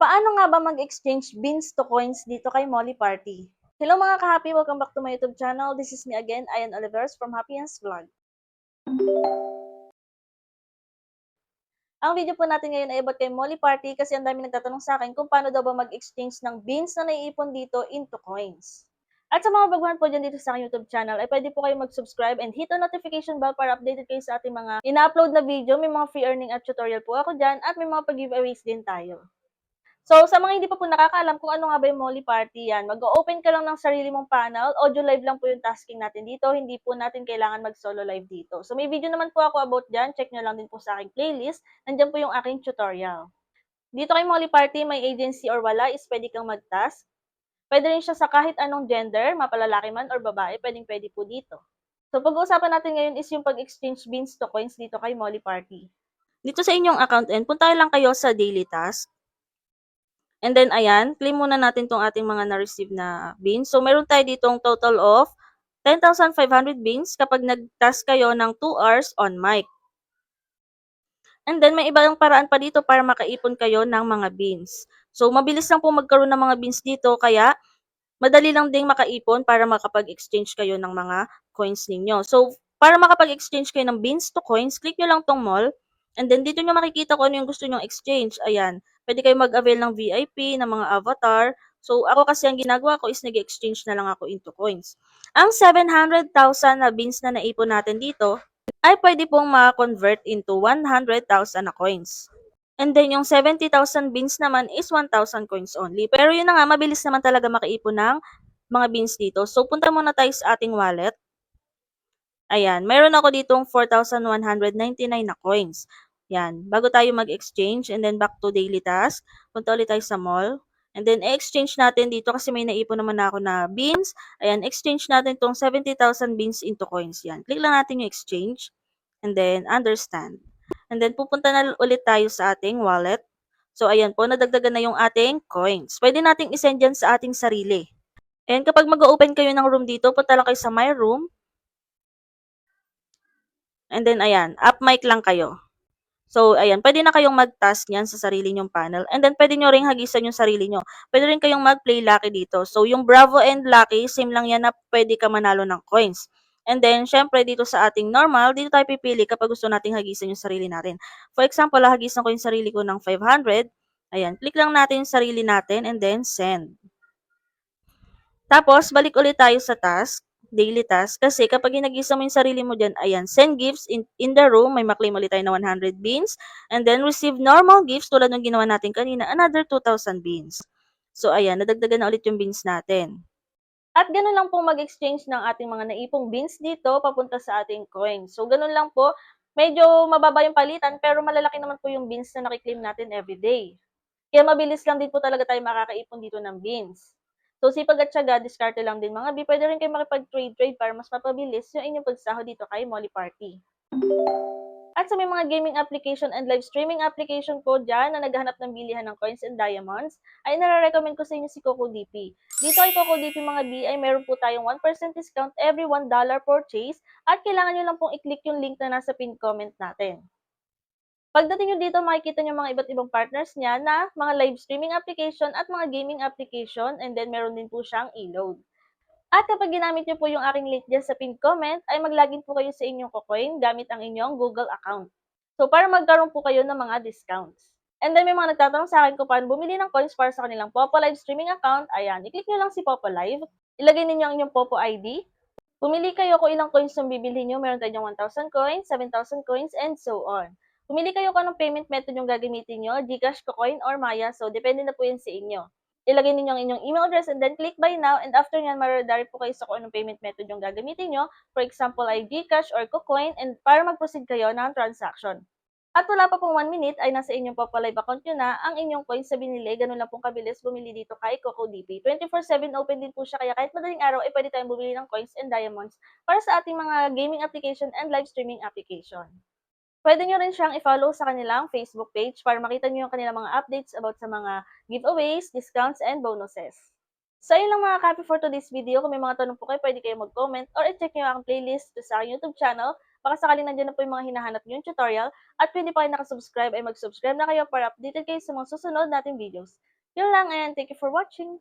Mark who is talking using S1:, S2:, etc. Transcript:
S1: Paano nga ba mag-exchange beans to coins dito kay Molly Party? Hello mga ka-happy! Welcome back to my YouTube channel. This is me again, Ayan Olivers from Happyens Vlog. Ang video po natin ngayon ay about kay Molly Party kasi ang dami nagtatanong sa akin kung paano daw ba mag-exchange ng beans na naiipon dito into coins. At sa mga baguhan po dyan dito sa aking YouTube channel, ay pwede po kayo mag-subscribe and hit the notification bell para updated kayo sa ating mga ina-upload na video. May mga free earning at tutorial po ako dyan at may mga pag-giveaways din tayo. So, sa mga hindi pa po nakakaalam kung ano nga ba yung Molly Party, yan. Mag-o-open ka lang ng sarili mong panel. Audio live lang po yung tasking natin dito. Hindi po natin kailangan mag-solo live dito. So, may video naman po ako about dyan. Check nyo lang din po sa aking playlist. Nandyan po yung aking tutorial. Dito kay Molly Party, may agency or wala is pwede kang mag-task. Pwede rin siya sa kahit anong gender, mapalalaki man or babae, pwede po dito. So, pag-uusapan natin ngayon is yung pag-exchange beans to coins dito kay Molly Party. Dito sa inyong account end, punta lang kayo sa daily task. And then, ayan, claim muna natin tong ating mga na-receive na beans. So, meron tayo ditong total of 10,500 beans kapag nag-task kayo ng 2 hours on mic. And then, may ibang paraan pa dito para makaipon kayo ng mga beans. So, mabilis lang po magkaroon ng mga beans dito, kaya madali lang ding makaipon para makapag-exchange kayo ng mga coins ninyo. So, para makapag-exchange kayo ng beans to coins, click nyo lang tong mall. And then, dito nyo makikita kung ano yung gusto nyong exchange. Ayan. Pwede kayo mag-avail ng VIP, ng mga avatar. So, ako kasi ang ginagawa ko is nag-exchange na lang ako into coins. Ang 700,000 na beans na naipon natin dito ay pwede pong ma-convert into 100,000 na coins. And then, yung 70,000 beans naman is 1,000 coins only. Pero yun na nga, mabilis naman talaga makaipon ng mga beans dito. So, punta muna tayo sa ating wallet. Ayan, meron ako ditong 4,199 na coins. Yan, bago tayo mag-exchange and then back to daily task, punta ulit tayo sa mall. And then, exchange natin dito kasi may naipon naman ako na beans. Ayan, exchange natin itong 70,000 beans into coins. Yan, click lang natin yung exchange. And then, understand. And then, pupunta na ulit tayo sa ating wallet. So, ayan po, nadagdagan na yung ating coins. Pwede nating isend yan sa ating sarili. And kapag mag-open kayo ng room dito, punta lang kayo sa my room. And then, ayan, up mic lang kayo. So, ayan, pwede na kayong mag-task niyan sa sarili nyong panel. And then, pwede nyo ring hagisan yung sarili nyo. Pwede rin kayong mag-play lucky dito. So, yung Bravo and Lucky, same lang yan na pwede ka manalo ng coins. And then, syempre, dito sa ating normal, dito tayo pipili kapag gusto nating hagisan yung sarili natin. For example, hagisan ko yung sarili ko ng 500. Ayan, click lang natin yung sarili natin and then send. Tapos, balik ulit tayo sa task. Daily task. Kasi kapag hinagisa mo yung sarili mo dyan, ayan, send gifts in the room, may maklaim ulit tayo na 100 beans. And then, receive normal gifts tulad ng ginawa natin kanina, another 2,000 beans. So, ayan, nadagdagan na ulit yung beans natin. At ganun lang po mag-exchange ng ating mga naipong beans dito papunta sa ating coins. So, ganun lang po. Medyo mababa yung palitan pero malalaki naman po yung beans na nakiklaim natin everyday. Kaya mabilis lang din po talaga tayo makakaipon dito ng beans. So, sipag at syaga, diskarte lang din mga B. Pwede rin kayo makipag-trade para mas mapabilis yung inyong pagsahod dito kay Molly Party. At sa may mga gaming application and live streaming application po dyan na naghahanap ng bilihan ng coins and diamonds, ay nare-recommend ko sa inyo si CocoDP. Dito kay CocoDP mga B ay meron po tayong 1% discount every $1 purchase at kailangan nyo lang pong i-click yung link na nasa pinned comment natin. Pagdating nyo dito, makikita nyo mga iba't ibang partners niya na mga live streaming application at mga gaming application, and then meron din po siyang e-load. At kapag ginamit nyo po yung aking link dyan sa pinned comment, ay mag-login po kayo sa inyong Cocoin gamit ang inyong Google account. So, para magkaroon po kayo ng mga discounts. And then may mga nagtatanong sa akin kung paano bumili ng coins para sa kanilang Popo Live streaming account. Ayan, i-click nyo lang si Popo Live. Ilagay ninyo ang inyong Popo ID. Pumili kayo kung ilang coins yung bibili nyo. Meron tayong 1,000 coins, 7,000 coins, and so on. Pumili kayo kung anong payment method yung gagamitin nyo, GCash, Cocoin, or Maya. So, depende na po yun sa inyo. Ilagay ninyo ang inyong email address and then click buy now. And after nyan, ma-redirect po kayo sa kung anong payment method yung gagamitin nyo. For example, ay GCash or Cocoin, and para mag-proceed kayo ng transaction. At wala pa pong 1 minute ay nasa inyong Popo Live account nyo na ang inyong coins sa binili. Ganun lang pong kabilis bumili dito kay CocoDP. 24/7 open din po siya, kaya kahit madaling araw ay pwede tayong bumili ng coins and diamonds para sa ating mga gaming application and live streaming application. Pwede nyo rin siyang i-follow sa kanilang Facebook page para makita nyo yung kanilang mga updates about sa mga giveaways, discounts, and bonuses. So, ayun lang mga copy for today's video. Kung may mga tanong po kayo, pwede kayo mag-comment or i-check nyo ang playlist sa aking YouTube channel. Baka sakaling nandiyan na po yung mga hinahanap nyo yung tutorial. At pwede pa kayo nakasubscribe ay mag-subscribe na kayo para updated kayo sa mga susunod nating videos. Yun lang and thank you for watching.